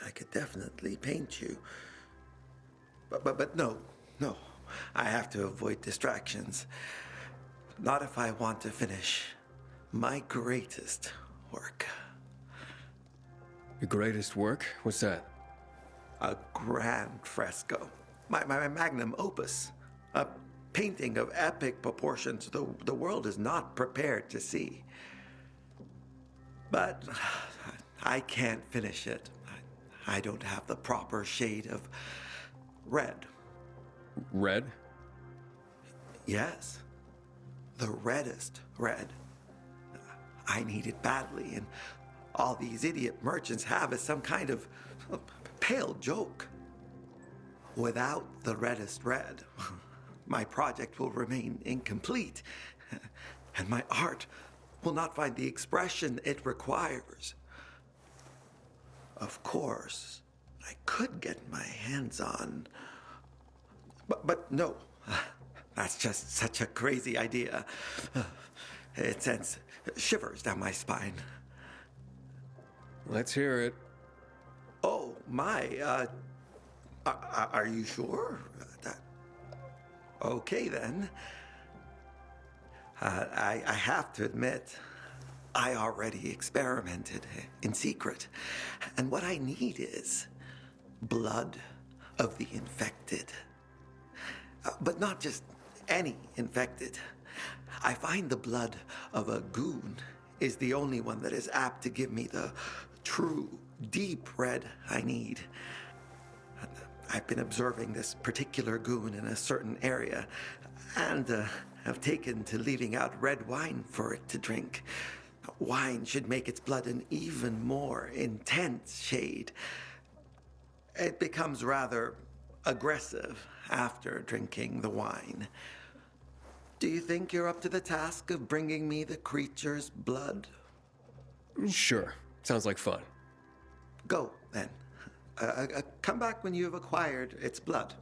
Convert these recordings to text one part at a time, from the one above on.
I could definitely paint you. But no, no. I have to avoid distractions. Not if I want to finish my greatest work. Your greatest work? What's that? A grand fresco. My magnum opus. A painting of epic proportions the world is not prepared to see. But I can't finish it. I don't have the proper shade of red. Red? Yes, the reddest red. I need it badly, and all these idiot merchants have is some kind of pale joke. Without the reddest red, my project will remain incomplete, and my art will not find the expression it requires. Of course, I could get my hands on... But no, that's just such a crazy idea. It sends shivers down my spine. Let's hear it. Oh, my, are you sure? Okay, then. I have to admit, I already experimented in secret. And what I need is blood of the infected. But not just any infected. I find the blood of a goon is the only one that is apt to give me the true, deep red I need. I've been observing this particular goon in a certain area, and have taken to leaving out red wine for it to drink. Wine should make its blood an even more intense shade. It becomes rather aggressive after drinking the wine. Do you think you're up to the task of bringing me the creature's blood? Sure. Sounds like fun. Go, then. Come back when you have acquired its blood.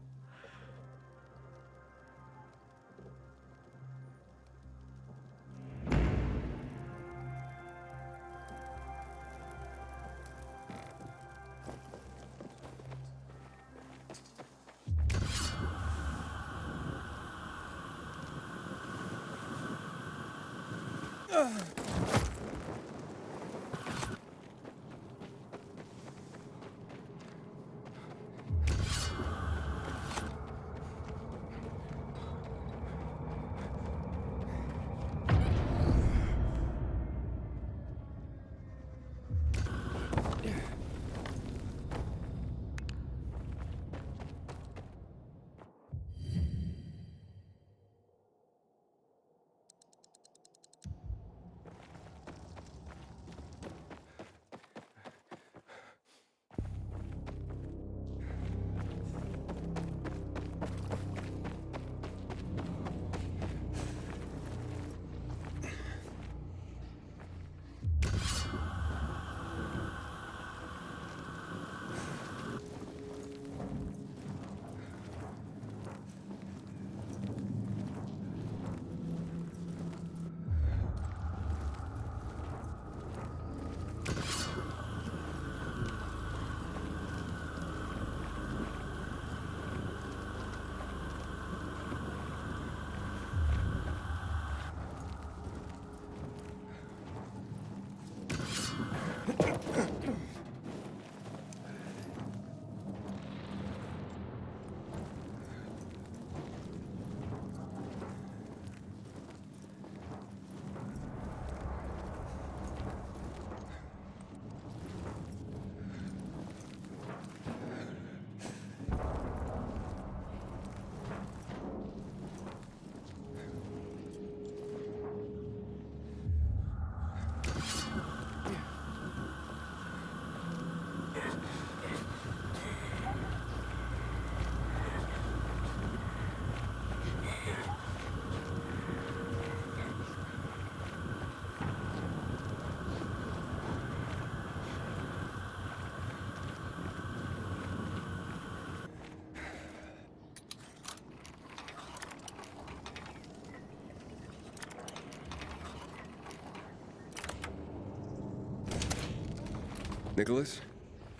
Nicholas?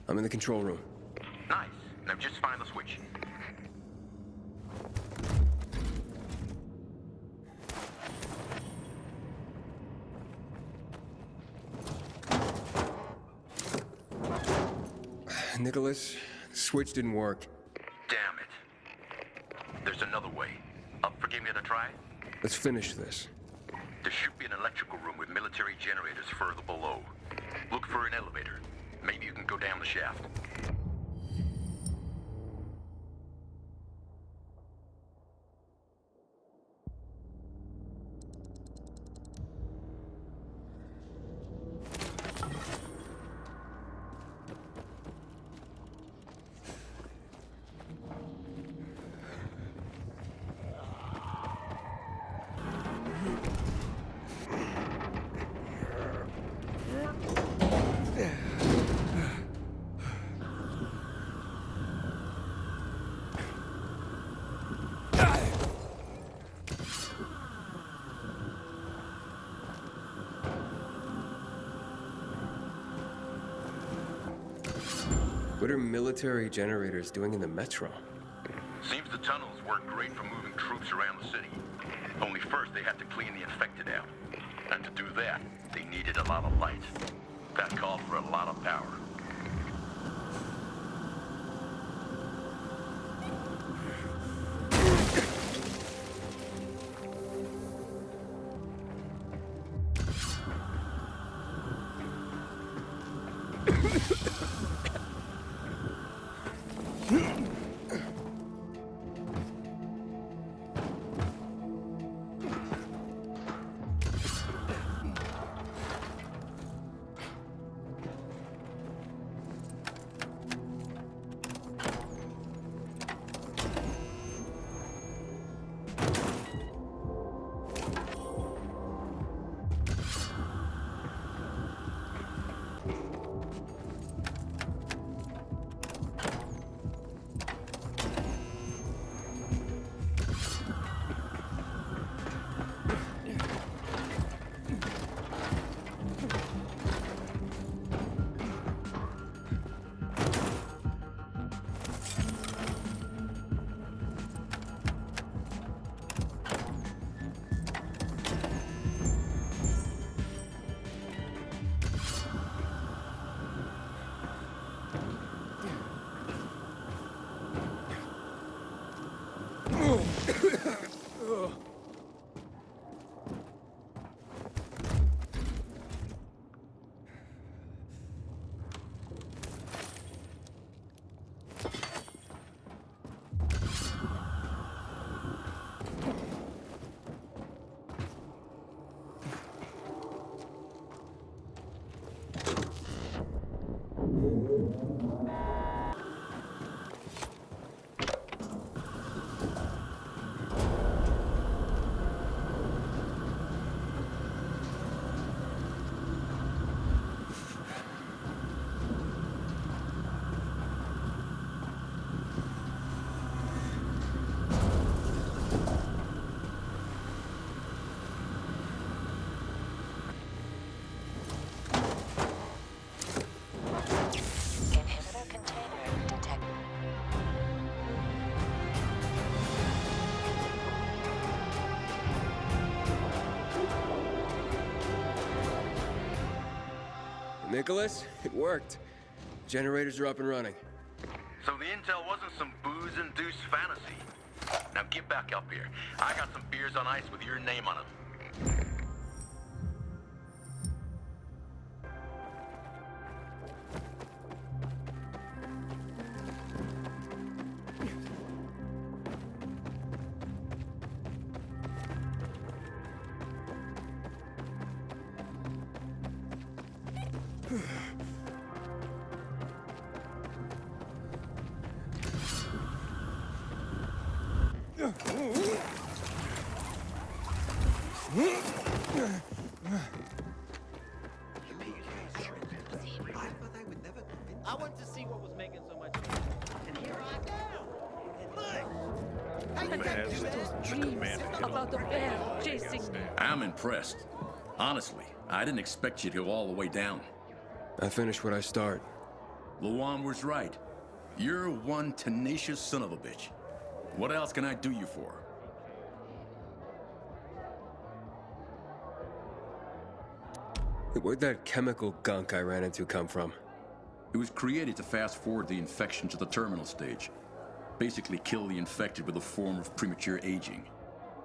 I'm in the control room. Nice. Now just find the switch. Nicholas, the switch didn't work. Damn it. There's another way. Up for giving it a try? Let's finish this. There should be an electrical room with military generators further below. Look for an elevator. Maybe you can go down the shaft. What are military generators doing in the metro? Seems the tunnels work great for moving troops around the city. Only first they had to clean the infected out. And to do that, they needed a lot of light. That called for a lot of power. Nicholas, it worked. Generators are up and running. So the intel wasn't some booze-induced fantasy. Now get back up here. I got some beers on ice with your name on them. I went to see what was making so much noise. And here I am. Look! Dreams about the bear chasing me. I'm impressed. Honestly, I didn't expect you to go all the way down. I finish what I start. Luan was right. You're one tenacious son of a bitch. What else can I do you for? Where'd that chemical gunk I ran into come from? It was created to fast forward the infection to the terminal stage. Basically kill the infected with a form of premature aging.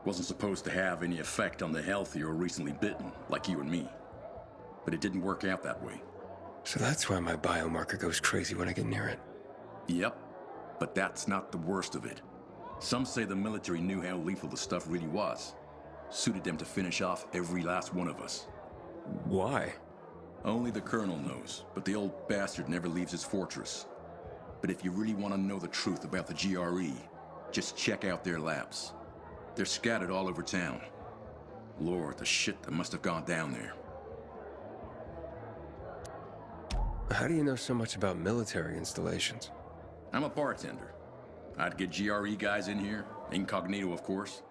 Wasn't supposed to have any effect on the healthy or recently bitten, like you and me. But it didn't work out that way. So that's why my biomarker goes crazy when I get near it. Yep, but that's not the worst of it. Some say the military knew how lethal the stuff really was. Suited them to finish off every last one of us. Why? Only the colonel knows, but the old bastard never leaves his fortress. But if you really want to know the truth about the GRE, just check out their labs. They're scattered all over town. Lord, the shit that must have gone down there. How do you know so much about military installations? I'm a bartender. I'd get GRE guys in here, incognito of course.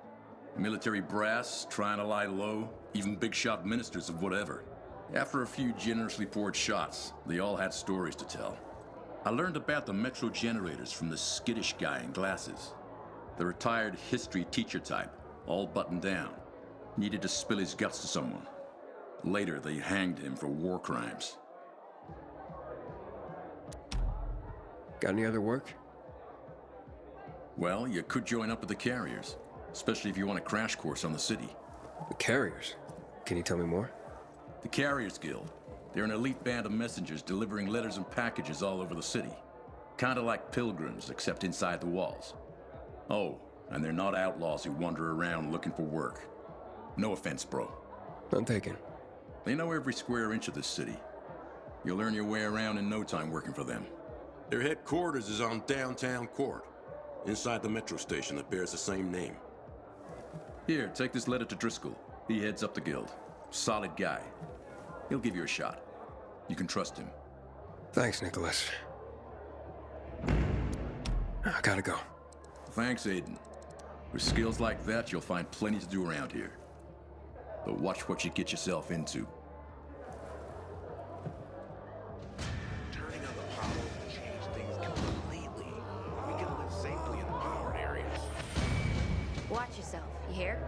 Military brass, trying to lie low, even big shot ministers of whatever. After a few generously poured shots, they all had stories to tell. I learned about the Metro generators from the skittish guy in glasses. The retired history teacher type, all buttoned down. Needed to spill his guts to someone. Later, they hanged him for war crimes. Got any other work? Well, you could join up with the carriers, especially if you want a crash course on the city. The carriers? Can you tell me more? The Carriers Guild. They're an elite band of messengers delivering letters and packages all over the city. Kinda like pilgrims, except inside the walls. Oh, and they're not outlaws who wander around looking for work. No offense, bro. I'm taken. They know every square inch of this city. You'll learn your way around in no time working for them. Their headquarters is on Downtown Court, inside the metro station that bears the same name. Here, take this letter to Driscoll. He heads up the guild. Solid guy. He'll give you a shot. You can trust him. Thanks, Nicholas. I gotta go. Thanks, Aiden. With skills like that, you'll find plenty to do around here. But watch what you get yourself into. Turning on the power will change things completely. We can live safely in the powered areas. Watch yourself, you hear?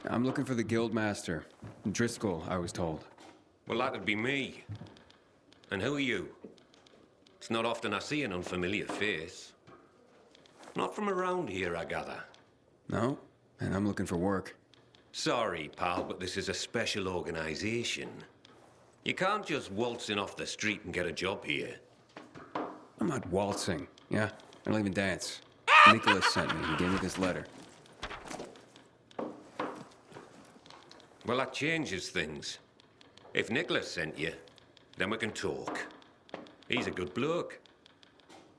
I'm looking for the Guildmaster. Driscoll, I was told. Well, that'd be me. And who are you? It's not often I see an unfamiliar face. Not from around here, I gather. No, and I'm looking for work. Sorry, pal, but this is a special organization. You can't just waltz in off the street and get a job here. I'm not waltzing. Yeah, I don't even dance. Nicholas sent me. He gave me this letter. Well, that changes things. If Nicholas sent you, then we can talk. He's a good bloke.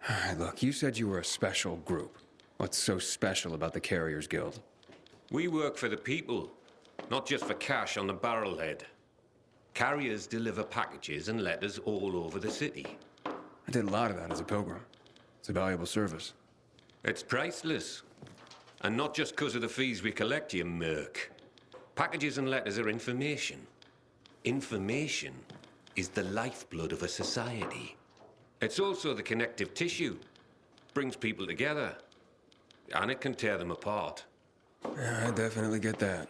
All right, look, you said you were a special group. What's so special about the Carriers Guild? We work for the people, not just for cash on the barrelhead. Carriers deliver packages and letters all over the city. I did a lot of that as a pilgrim. It's a valuable service. It's priceless. And not just because of the fees we collect, you merc. Packages and letters are information. Information is the lifeblood of a society. It's also the connective tissue. Brings people together. And it can tear them apart. Yeah, I definitely get that.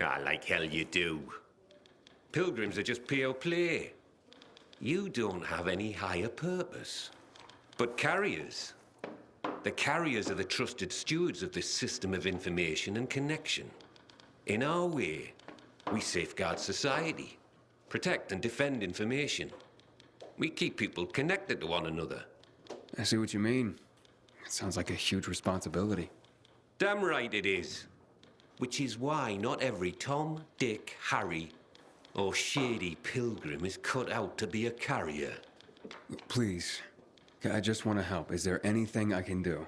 Ah, like hell you do. Pilgrims are just pure play. You don't have any higher purpose. But carriers, The carriers are the trusted stewards of this system of information and connection. In our way, we safeguard society, protect and defend information. We keep people connected to one another. I see what you mean. It sounds like a huge responsibility. Damn right it is. Which is why not every Tom, Dick, Harry, or shady pilgrim is cut out to be a carrier. Please, I just want to help. Is there anything I can do?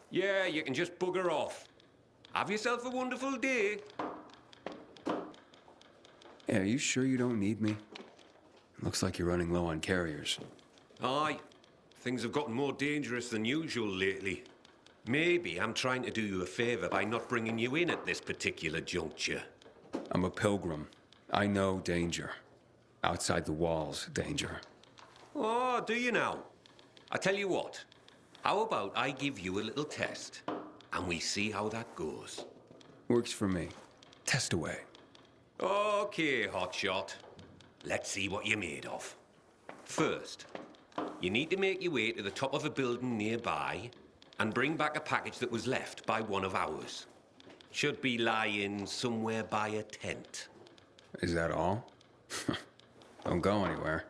Yeah, you can just bugger off. Have yourself a wonderful day. Hey, are you sure you don't need me? Looks like you're running low on carriers. Aye. Things have gotten more dangerous than usual lately. Maybe I'm trying to do you a favor by not bringing you in at this particular juncture. I'm a pilgrim. I know danger. Outside the walls, danger. Oh, do you now? I tell you what. How about I give you a little test, and we see how that goes? Works for me. Test away. Okay, hotshot. Let's see what you're made of. First, you need to make your way to the top of a building nearby and bring back a package that was left by one of ours. Should be lying somewhere by a tent. Is that all? Don't go anywhere.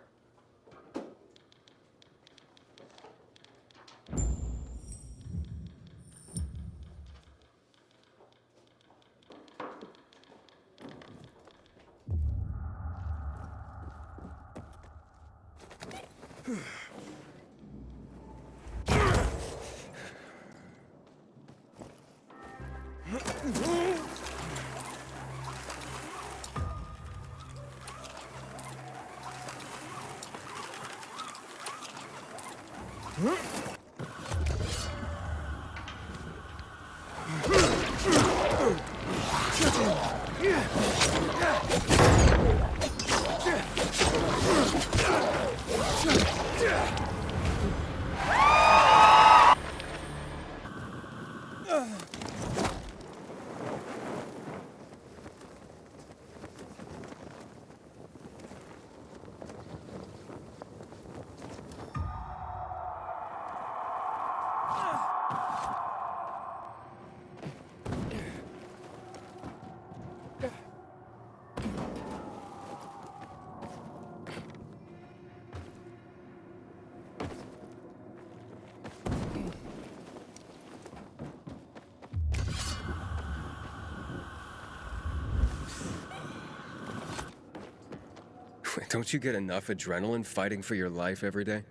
Don't you get enough adrenaline fighting for your life every day?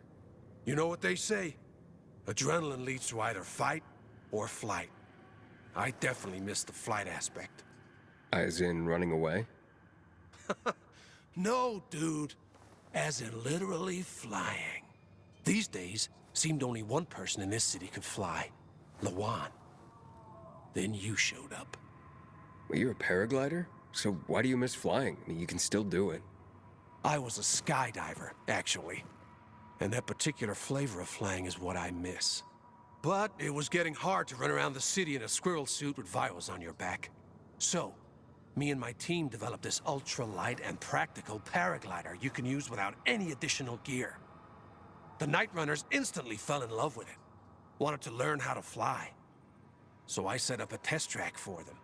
You know what they say? Adrenaline leads to either fight or flight. I definitely miss the flight aspect. As in running away? No, dude. As in literally flying. These days, seemed only one person in this city could fly. Lawan. Then you showed up. Well, you're a paraglider? So why do you miss flying? I mean, you can still do it. I was a skydiver, actually. And that particular flavor of flying is what I miss. But it was getting hard to run around the city in a squirrel suit with vials on your back. So, me and my team developed this ultra-light and practical paraglider you can use without any additional gear. The Night Runners instantly fell in love with it. Wanted to learn how to fly. So I set up a test track for them.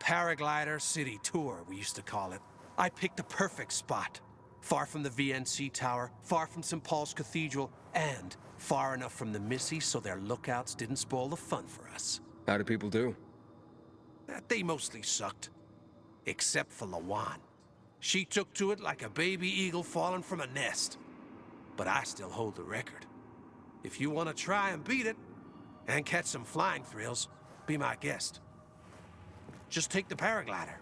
Paraglider City Tour, we used to call it. I picked the perfect spot. Far from the VNC Tower, far from St. Paul's Cathedral, and far enough from the Missy so their lookouts didn't spoil the fun for us. How do people do? They mostly sucked. Except for Lawan. She took to it like a baby eagle falling from a nest. But I still hold the record. If you want to try and beat it, and catch some flying thrills, be my guest. Just take the paraglider.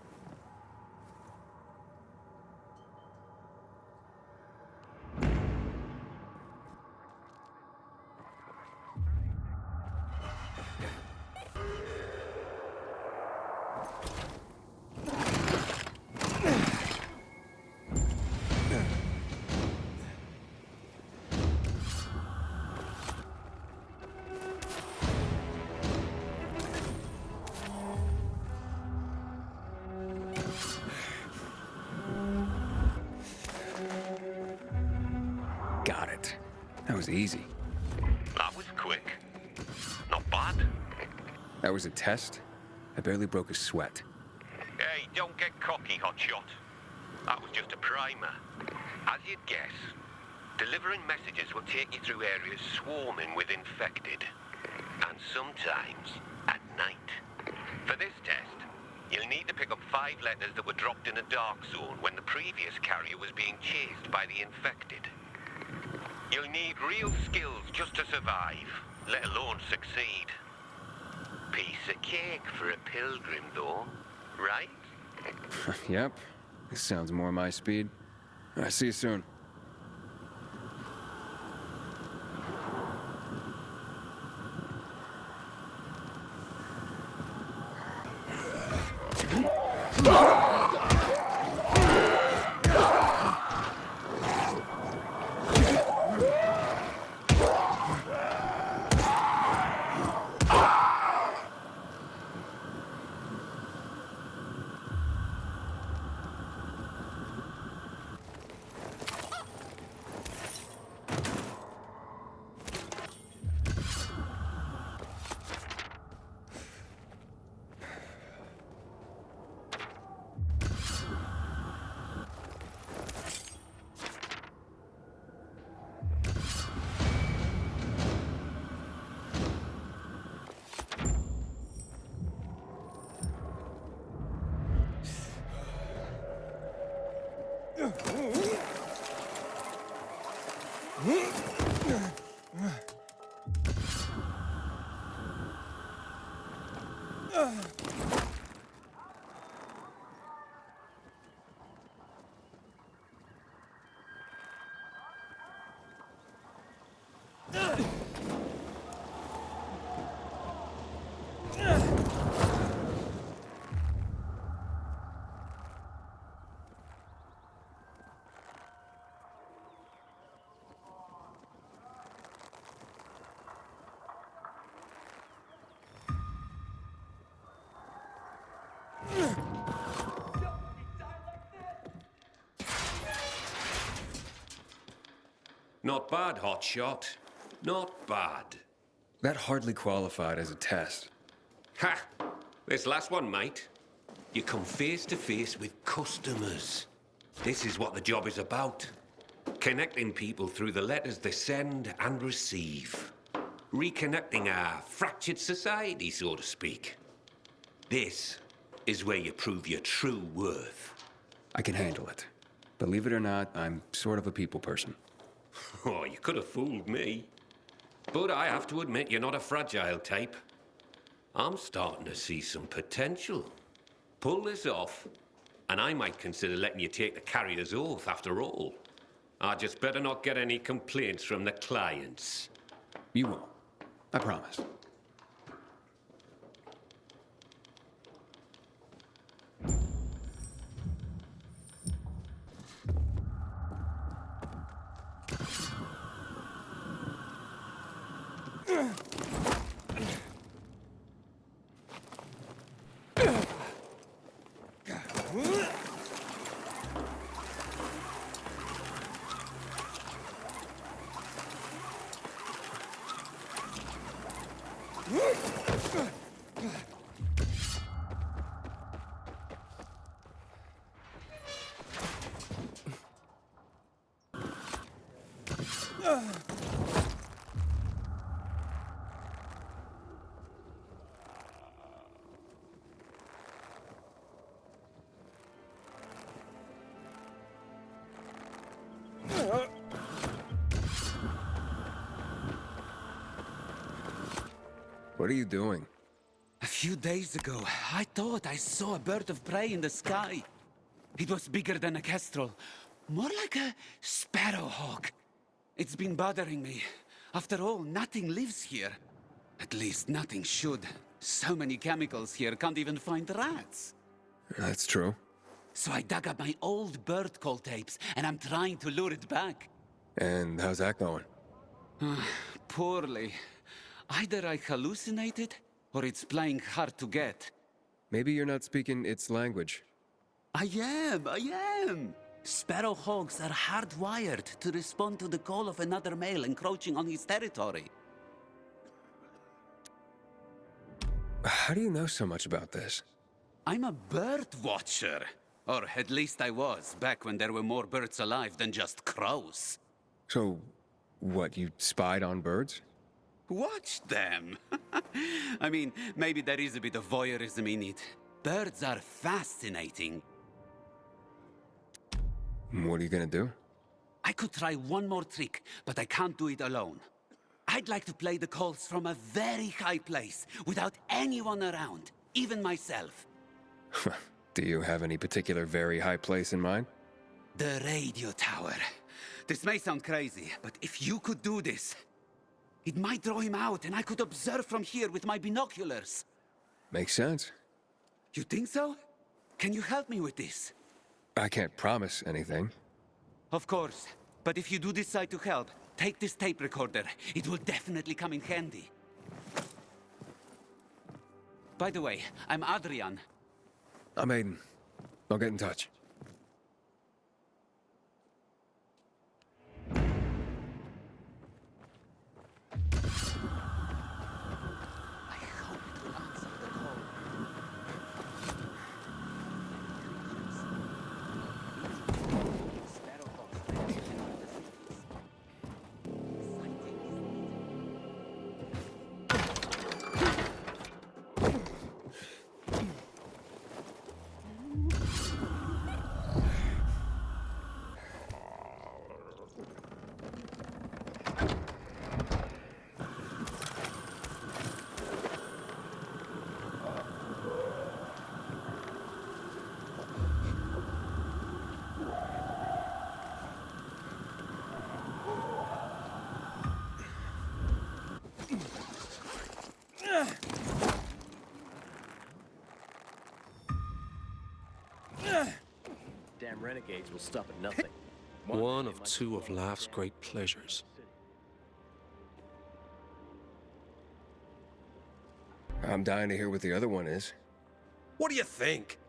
Got it. That was easy. That was quick. bad. That was a test? I barely broke a sweat. Hey, don't get cocky, hotshot. That was just a primer. As you'd guess, delivering messages will take you through areas swarming with infected. And sometimes at night. For this test, you'll need to pick up 5 letters that were dropped in a dark zone when the previous carrier was being chased by the infected. You'll need real skills just to survive, let alone succeed. Piece of cake for a pilgrim, though, right? Yep. This sounds more my speed. All right, see you soon. Not bad, hotshot. Not bad. That hardly qualified as a test. Ha! This last one, mate. You come face to face with customers. This is what the job is about. Connecting people through the letters they send and receive. Reconnecting our fractured society, so to speak. This is where you prove your true worth. I can handle it. Believe it or not, I'm sort of a people person. Oh, you could have fooled me. But I have to admit, you're not a fragile type. I'm starting to see some potential. Pull this off, and I might consider letting you take the carrier's oath after all. I just better not get any complaints from the clients. You won't. I promise. What are you doing? A few days ago, I thought I saw a bird of prey in the sky. It was bigger than a kestrel, more like a sparrowhawk. It's been bothering me. After all, nothing lives here. At least nothing should. So many chemicals here, can't even find rats. That's true. So I dug up my old bird call tapes, and I'm trying to lure it back. And how's that going? Poorly. Either I hallucinated, or it's playing hard to get. Maybe you're not speaking its language. I am! Sparrowhawks are hardwired to respond to the call of another male encroaching on his territory. How do you know so much about this? I'm a bird watcher. Or at least I was, back when there were more birds alive than just crows. So, what, you spied on birds? Watch them. I mean, maybe there is a bit of voyeurism in it. Birds are fascinating. What are you gonna do? I could try one more trick, but I can't do it alone. I'd like to play the calls from a very high place, without anyone around, even myself. Do you have any particular very high place in mind? The radio tower. This may sound crazy, but if you could do this, it might draw him out, and I could observe from here with my binoculars. Makes sense. You think so? Can you help me with this? I can't promise anything. Of course. But if you do decide to help, take this tape recorder. It will definitely come in handy. By the way, I'm Adrian. I'm Aiden. I'll get in touch. Damn renegades will stop at nothing. One of two of life's great pleasures. I'm dying to hear what the other one is. What do you think?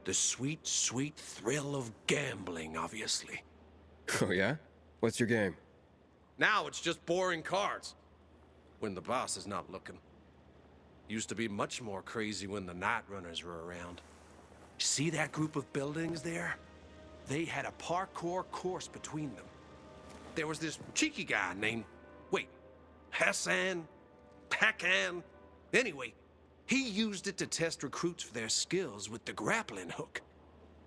The sweet, sweet thrill of gambling, obviously. Oh yeah? What's your game? Now it's just boring cards. When the boss is not looking. Used to be much more crazy when the Night Runners were around. See that group of buildings there? They had a parkour course between them. There was this cheeky guy named, Hassan? Pakan? Anyway, he used it to test recruits for their skills with the grappling hook.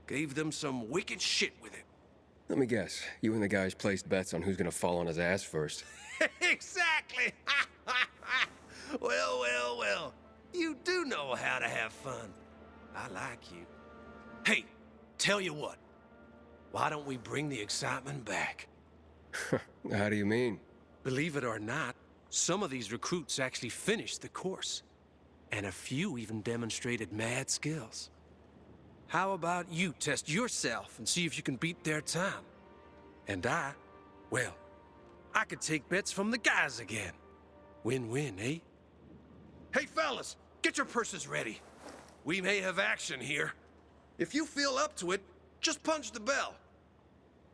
Gave them some wicked shit with it. Let me guess. You and the guys placed bets on who's gonna fall on his ass first. Exactly! Well. You do know how to have fun. I like you. Hey, tell you what. Why don't we bring the excitement back? How do you mean? Believe it or not, some of these recruits actually finished the course. And a few even demonstrated mad skills. How about you test yourself and see if you can beat their time? And I could take bets from the guys again. Win-win, eh? Hey, fellas, get your purses ready. We may have action here. If you feel up to it, just punch the bell.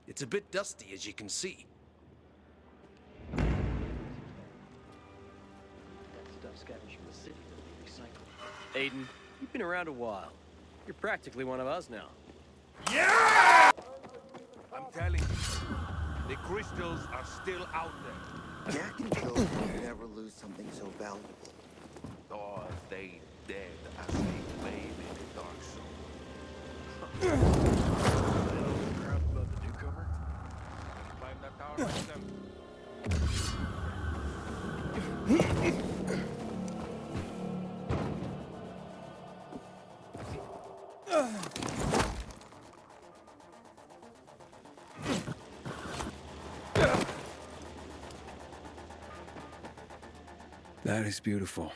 It's a bit dusty, as you can see. That stuff scavenged from the city that we recycle. Aiden, you've been around a while. You're practically one of us now. Yeah! I'm telling you, the crystals are still out there. Jack and Jill would never lose something so valuable. Or they dead as they played in the dark zone. Crowd about the newcomer? Climb that tower right there. That is beautiful.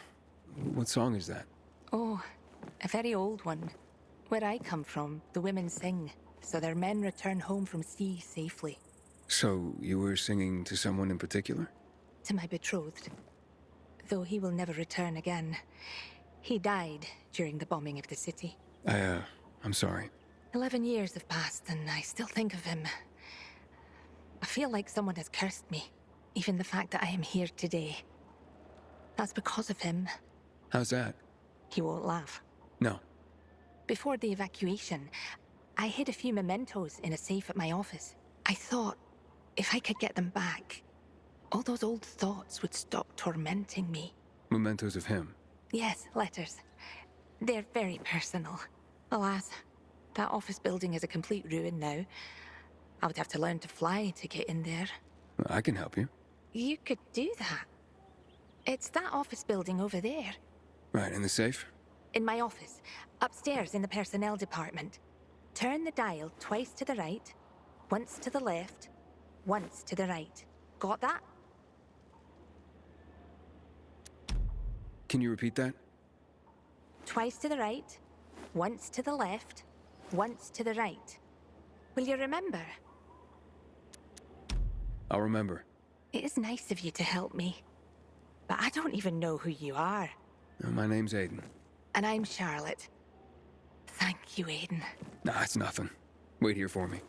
What song is that? Oh, a very old one. Where I come from, the women sing, so their men return home from sea safely. So, you were singing to someone in particular? To my betrothed. Though he will never return again. He died during the bombing of the city. I'm sorry. 11 years have passed, and I still think of him. I feel like someone has cursed me. Even the fact that I am here today. That's because of him. How's that? He won't laugh. No. Before the evacuation, I hid a few mementos in a safe at my office. I thought, if I could get them back, all those old thoughts would stop tormenting me. Mementos of him. Yes, letters. They're very personal. Alas, that office building is a complete ruin now. I would have to learn to fly to get in there. I can help you. You could do that. It's that office building over there. Right, in the safe? In my office, upstairs in the personnel department. Turn the dial twice to the right, once to the left, once to the right. Got that? Can you repeat that? Twice to the right, once to the left, once to the right. Will you remember? I'll remember. It is nice of you to help me. But I don't even know who you are. My name's Aiden. And I'm Charlotte. Thank you, Aiden. Nah, it's nothing. Wait here for me.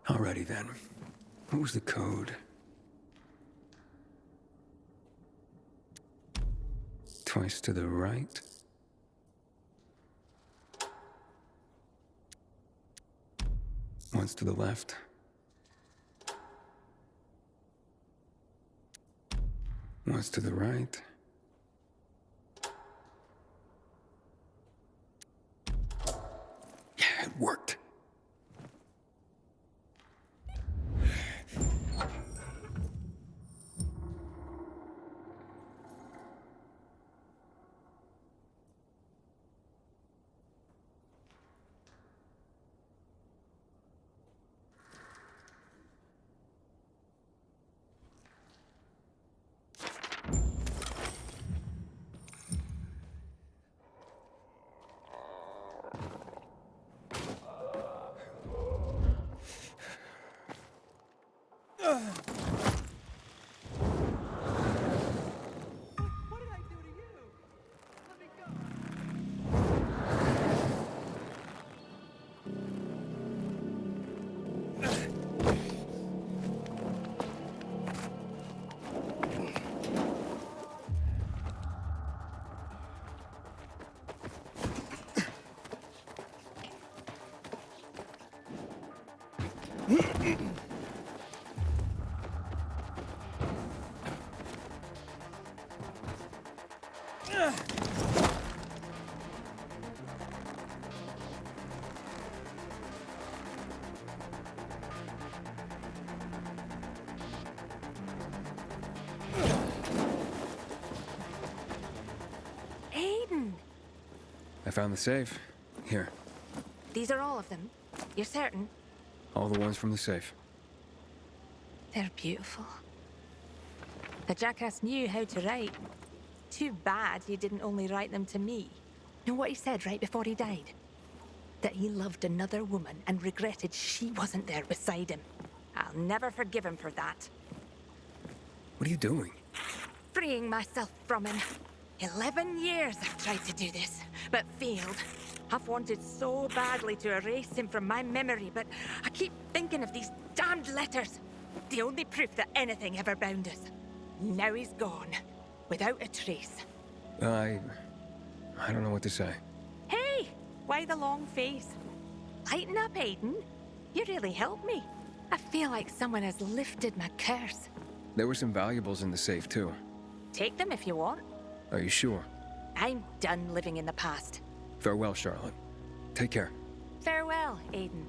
Alrighty then. What was the code? Twice to the right. Once to the left. Once to the right. Yeah, it worked. Aiden! I found the safe. Here, These are all of them. You're certain? all the ones from the safe. They're beautiful. The jackass knew how to write. Too bad he didn't only write them to me. Know what he said right before he died? That he loved another woman and regretted she wasn't there beside him. I'll never forgive him for that. What are you doing? Freeing myself from him. 11 years I've tried to do this, but failed. I've wanted so badly to erase him from my memory, but I keep thinking of these damned letters. The only proof that anything ever bound us. Now he's gone, without a trace. I don't know what to say. Hey, why the long face? Lighten up, Aiden. You really helped me. I feel like someone has lifted my curse. There were some valuables in the safe, too. Take them if you want. Are you sure? I'm done living in the past. Farewell, Charlotte. Take care. Farewell, Aiden.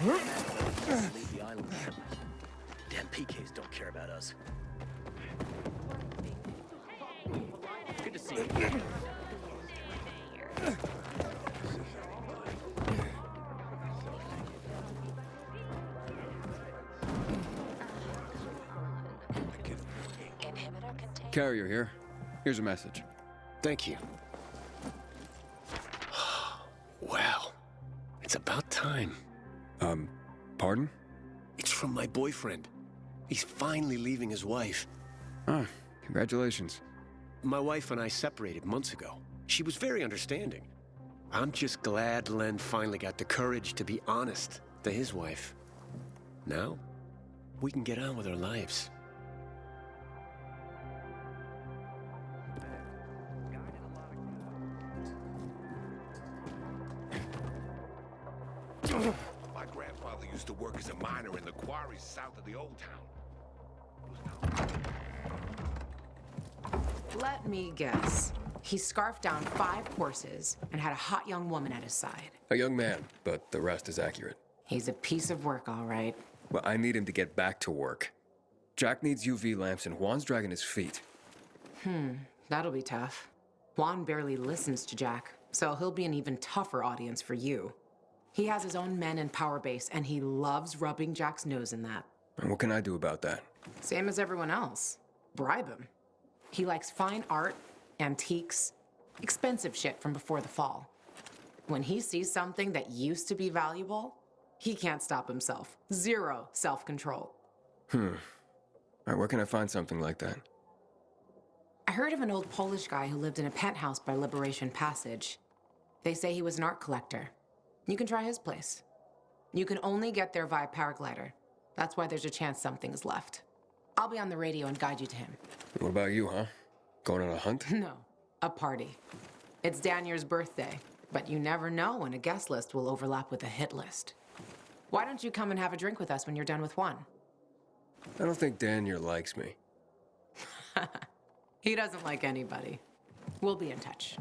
Leave the island. Damn PKs don't care about us. Good to see you. Carrier here. Here's a message. Thank you. Well, it's about time. Pardon? It's from my boyfriend. He's finally leaving his wife. Oh, congratulations. My wife and I separated months ago. She was very understanding. I'm just glad Len finally got the courage to be honest to his wife. Now, we can get on with our lives. My grandfather used to work as a miner in the quarries south of the old town. Let me guess. He scarfed down 5 horses and had a hot young woman at his side. A young man, but the rest is accurate. He's a piece of work, all right. Well, I need him to get back to work. Jack needs UV lamps and Juan's dragging his feet. That'll be tough. Juan barely listens to Jack, so he'll be an even tougher audience for you. He has his own men in Power Base, and he loves rubbing Jack's nose in that. And what can I do about that? Same as everyone else. Bribe him. He likes fine art, antiques, expensive shit from before the fall. When he sees something that used to be valuable, he can't stop himself. 0 self-control. All right, where can I find something like that? I heard of an old Polish guy who lived in a penthouse by Liberation Passage. They say he was an art collector. You can try his place. You can only get there via paraglider. That's why there's a chance something's left. I'll be on the radio and guide you to him. What about you, huh? Going on a hunt? No, a party. It's Danier's birthday, but you never know when a guest list will overlap with a hit list. Why don't you come and have a drink with us when you're done with Juan? I don't think Danier likes me. He doesn't like anybody. We'll be in touch.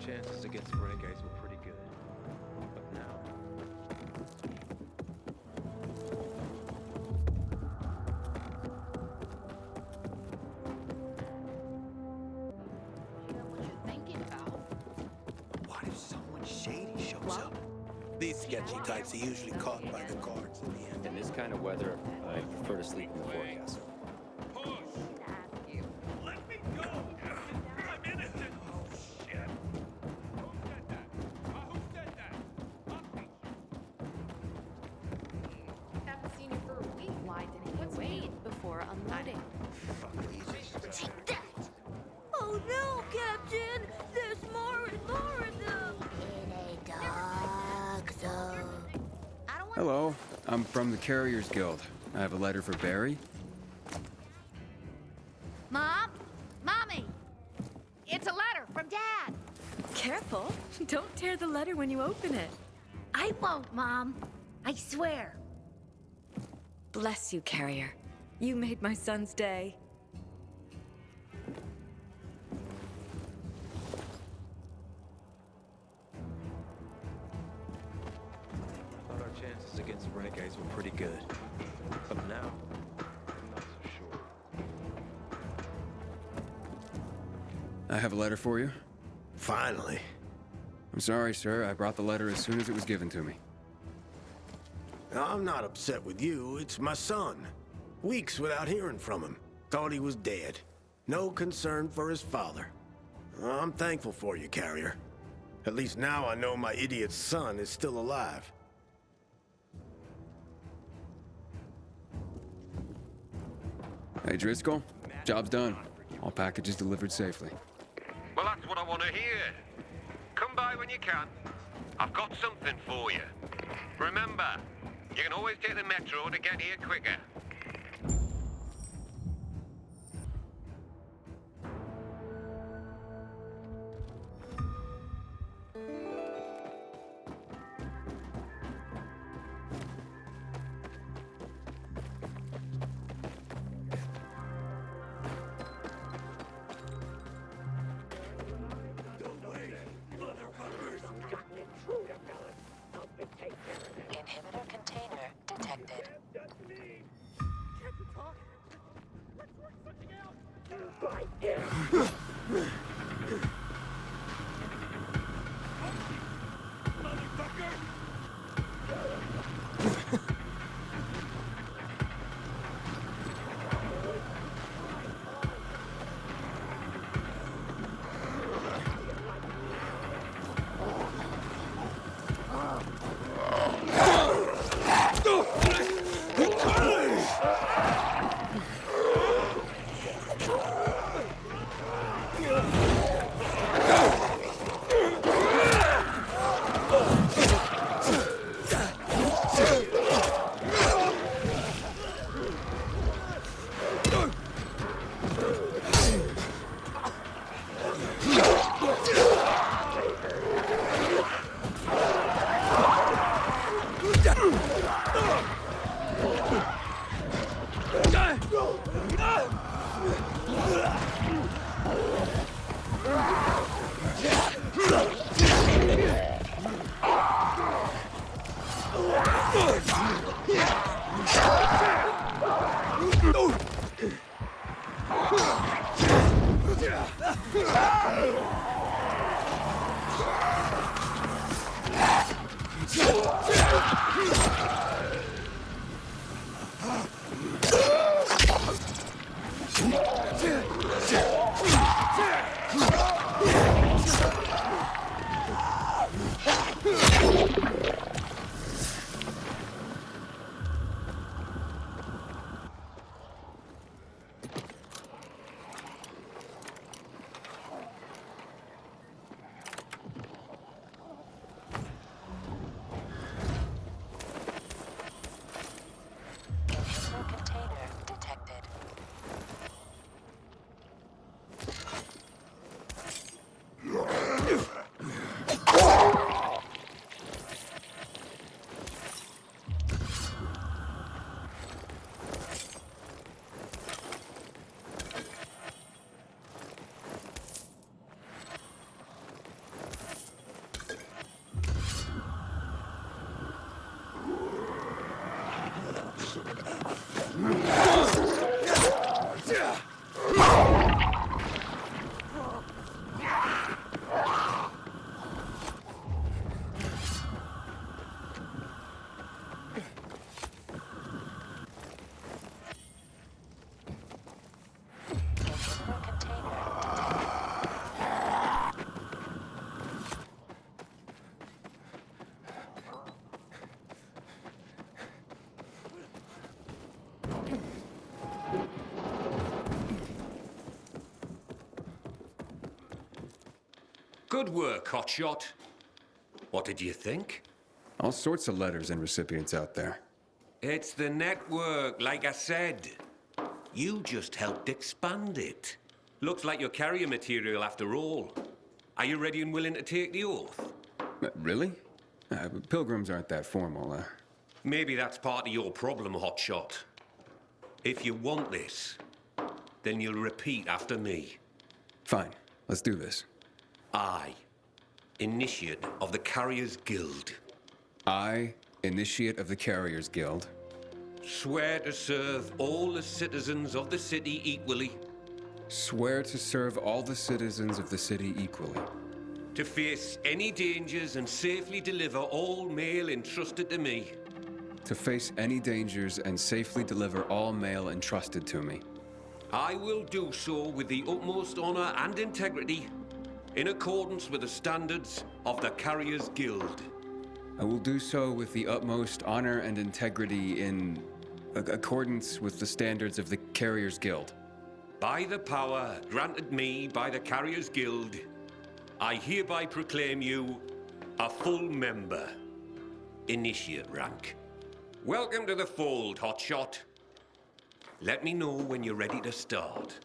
chances against renegades were pretty good. But now... What if someone shady shows up? These sketchy types are usually caught by the guards in the end. In this kind of weather, I prefer to sleep in the forecastle. Let me go! I'm innocent! Oh, shit! Who said that? Who said that? Haven't seen you for a week. Why didn't you wait before unloading? Take that! Oh no, Captain! There's more and more of them! In a dark zone. Hello, I'm from the Carriers Guild. I have a letter for Barry. Mom? Mommy! It's a letter from Dad! Careful. Don't tear the letter when you open it. I won't, Mom. I swear. Bless you, Carrier. You made my son's day. I thought our chances against renegades were pretty good. But now, I'm not so sure. I have a letter for you. Finally. I'm sorry, sir. I brought the letter as soon as it was given to me. I'm not upset with you. It's my son. Weeks without hearing from him. Thought he was dead. No concern for his father. I'm thankful for you, Carrier. At least now I know my idiot son is still alive. Hey, Driscoll. Job's done. All packages delivered safely. Well, that's what I want to hear. Come by when you can. I've got something for you. Remember, you can always take the metro to get here quicker. Inhibitor container detected. Good work, Hotshot. What did you think? All sorts of letters and recipients out there. It's the network, like I said. You just helped expand it. Looks like you're carrier material after all. Are you ready and willing to take the oath? Really? Pilgrims aren't that formal, Maybe that's part of your problem, Hotshot. If you want this, then you'll repeat after me. Fine, let's do this. I, Initiate of the Carriers Guild. I, Initiate of the Carriers Guild. Swear to serve all the citizens of the city equally. Swear to serve all the citizens of the city equally. To face any dangers and safely deliver all mail entrusted to me. To face any dangers and safely deliver all mail entrusted to me. I will do so with the utmost honor and integrity, in accordance with the standards of the Carriers Guild. I will do so with the utmost honor and integrity in accordance with the standards of the Carriers Guild. By the power granted me by the Carriers Guild, I hereby proclaim you a full member, Initiate rank. Welcome to the fold, Hotshot. Let me know when you're ready to start.